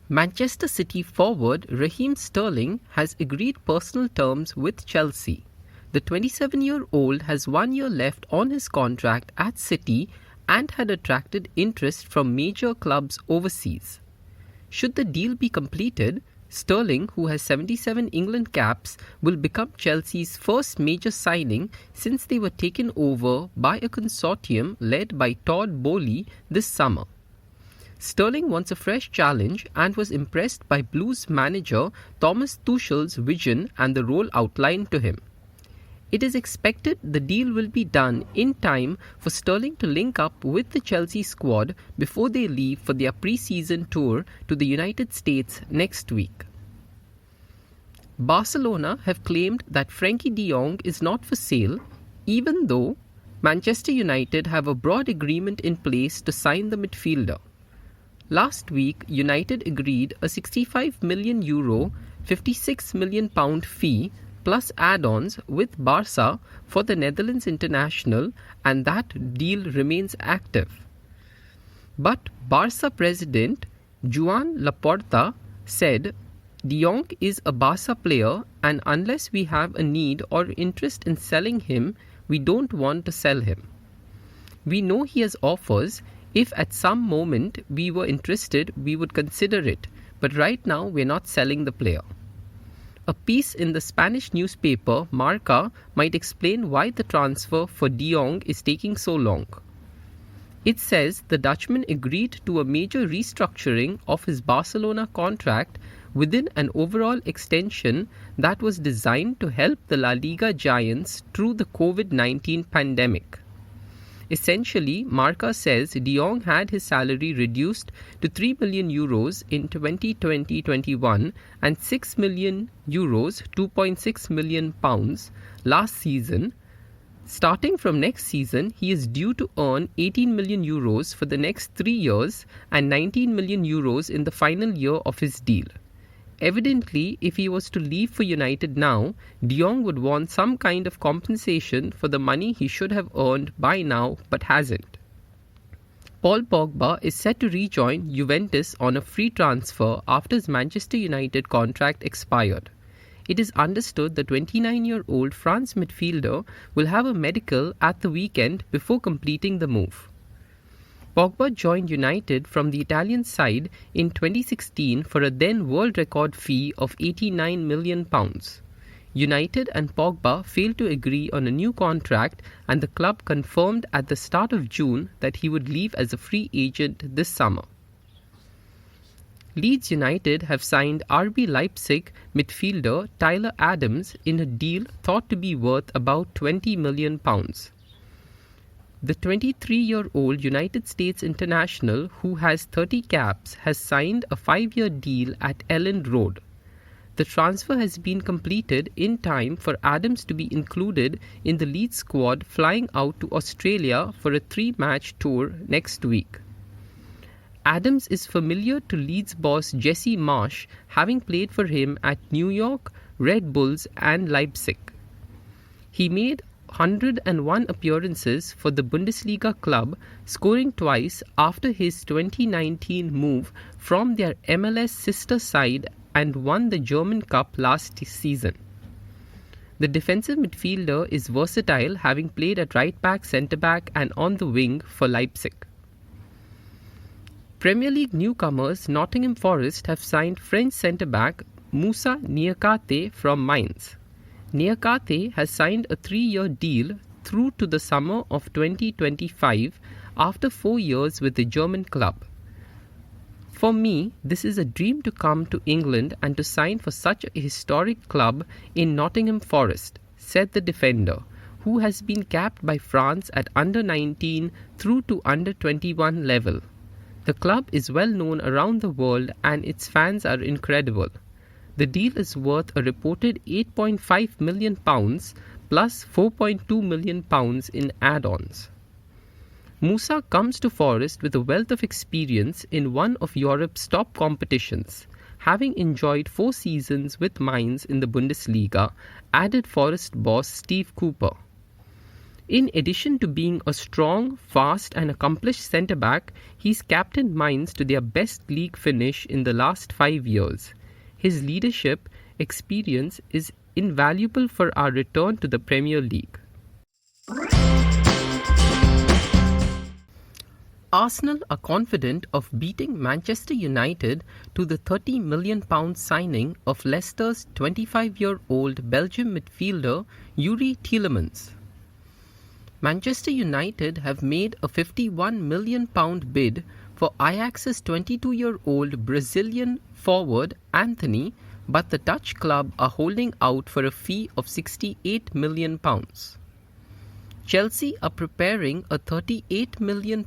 Manchester City forward Raheem has agreed personal terms with Chelsea. The 27-year-old has 1 year left on his contract at City and had attracted interest from major clubs overseas. Should the deal be completed, Sterling, who has 77 England caps, will become Chelsea's first major signing since they were taken over by a consortium led by Todd Boehly this summer. Sterling wants a fresh challenge and was impressed by Blues manager Thomas Tuchel's vision and the role outlined to him. It is expected the deal will be done in time for Sterling to link up with the Chelsea squad before they leave for their pre-season tour to the United States next week. Barcelona have claimed that Frenkie de Jong is not for sale, even though Manchester United have a broad agreement in place to sign the midfielder. Last week, United agreed a €65 million, £56 million fee plus add-ons with Barca for the Netherlands international, and that deal remains active. But Barca president Joan Laporta said, "De Jong is a Barca player, and unless we have a need or interest in selling him, we don't want to sell him. We know he has offers. If at some moment we were interested, we would consider it, but right now we're not selling the player." A piece in the Spanish newspaper Marca might explain why the transfer for De Jong is taking so long. It says the Dutchman agreed to a major restructuring of his Barcelona contract within an overall extension that was designed to help the La Liga giants through the COVID-19 pandemic. Essentially, Marca says De Jong had his salary reduced to €3 million in 2020-21 and €6 million, £2.6 million last season. Starting from next season, he is due to earn €18 million for the next 3 years and €19 million in the final year of his deal. Evidently, if he was to leave for United now, De Jong would want some kind of compensation for the money he should have earned by now but hasn't. Paul Pogba is set to rejoin Juventus on a free transfer after his Manchester United contract expired. It is understood the 29-year-old France midfielder will have a medical at the weekend before completing the move. Pogba joined United from the Italian side in 2016 for a then world record fee of £89 million. United and Pogba failed to agree on a new contract, and the club confirmed at the start of June that he would leave as a free agent this summer. Leeds United have signed RB Leipzig midfielder Tyler Adams in a deal thought to be worth about £20 million. The 23-year-old United States international, who has 30 caps, has signed a 5-year deal at Elland Road. The transfer has been completed in time for Adams to be included in the Leeds squad flying out to Australia for a 3-match tour next week. Adams is familiar to Leeds boss Jesse Marsch, having played for him at New York, Red Bulls and Leipzig. He made 101 appearances for the Bundesliga club, scoring twice after his 2019 move from their MLS sister side, and won the German Cup last season. The defensive midfielder is versatile, having played at right back, centre back and on the wing for Leipzig. Premier League newcomers Nottingham Forest have signed French centre back Moussa Niakhate from Mainz. Niakhate has signed a 3-year deal through to the summer of 2025 after 4 years with the German club. "For me, this is a dream to come to England and to sign for such a historic club in Nottingham Forest," said the defender, who has been capped by France at under-19 through to under-21 level. The club is well known around the world and its fans are incredible. The deal is worth a reported £8.5 million plus £4.2 million in add-ons. Moussa comes to Forest with a wealth of experience in one of Europe's top competitions, having enjoyed 4 seasons with Mainz in the Bundesliga, added Forest boss Steve Cooper. In addition to being a strong, fast and accomplished centre-back, he's captained Mainz to their best league finish in the last 5 years. His leadership experience is invaluable for our return to the Premier League. Arsenal are confident of beating Manchester United to the £30 million signing of Leicester's 25-year-old Belgian midfielder Youri Tielemans. Manchester United have made a £51 million bid for Ajax's 22-year-old Brazilian forward Antony, but the Dutch club are holding out for a fee of £68 million. Chelsea are preparing a £38 million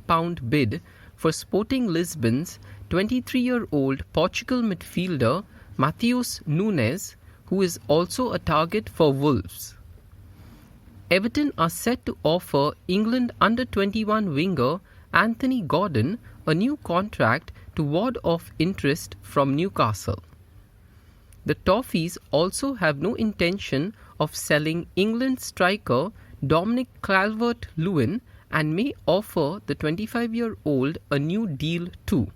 bid for Sporting Lisbon's 23-year-old Portugal midfielder Matheus Nunes, who is also a target for Wolves. Everton are set to offer England under-21 winger Anthony Gordon a new contract to ward off interest from Newcastle. The Toffees also have no intention of selling England striker Dominic Calvert-Lewin and may offer the 25-year-old a new deal too.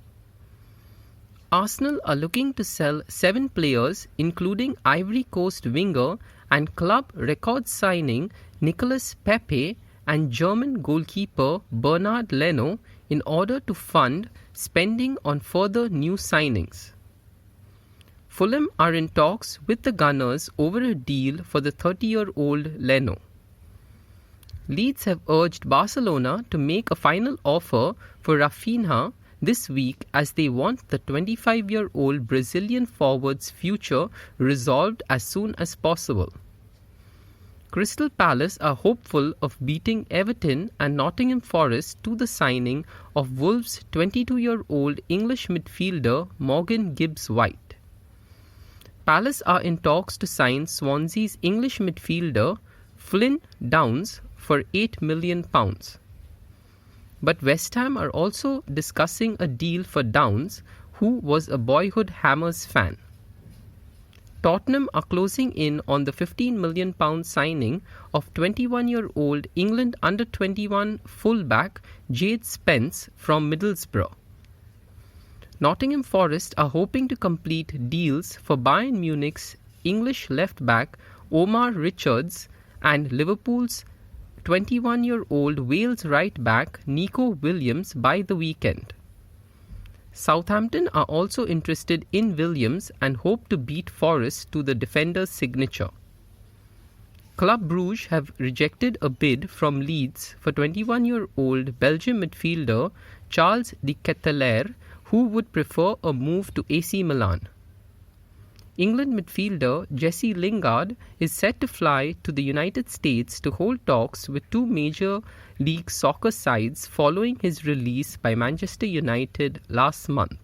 Arsenal are looking to sell 7 players, including Ivory Coast winger and club record signing Nicolas Pepe and German goalkeeper Bernd Leno, in order to fund spending on further new signings. Fulham are in talks with the Gunners over a deal for the 30-year-old Leno. Leeds have urged Barcelona to make a final offer for Raphinha this week, as they want the 25-year-old Brazilian forward's future resolved as soon as possible. Crystal Palace are hopeful of beating Everton and Nottingham Forest to the signing of Wolves' 22-year-old English midfielder Morgan Gibbs-White. Palace are in talks to sign Swansea's English midfielder Flynn Downs for £8 million. But West Ham are also discussing a deal for Downs, who was a boyhood Hammers fan. Tottenham are closing in on the £15 million signing of 21-year-old England under-21 fullback Djed Spence from Middlesbrough. Nottingham Forest are hoping to complete deals for Bayern Munich's English left-back Omar Richards and Liverpool's 21-year-old Wales right-back Neco Williams by the weekend. Southampton are also interested in Williams and hope to beat Forest to the defender's signature. Club Brugge have rejected a bid from Leeds for 21-year-old Belgian midfielder Charles de Ketelaere, who would prefer a move to AC Milan. England midfielder Jesse Lingard is set to fly to the United States to hold talks with 2 major league soccer sides following his release by Manchester United last month.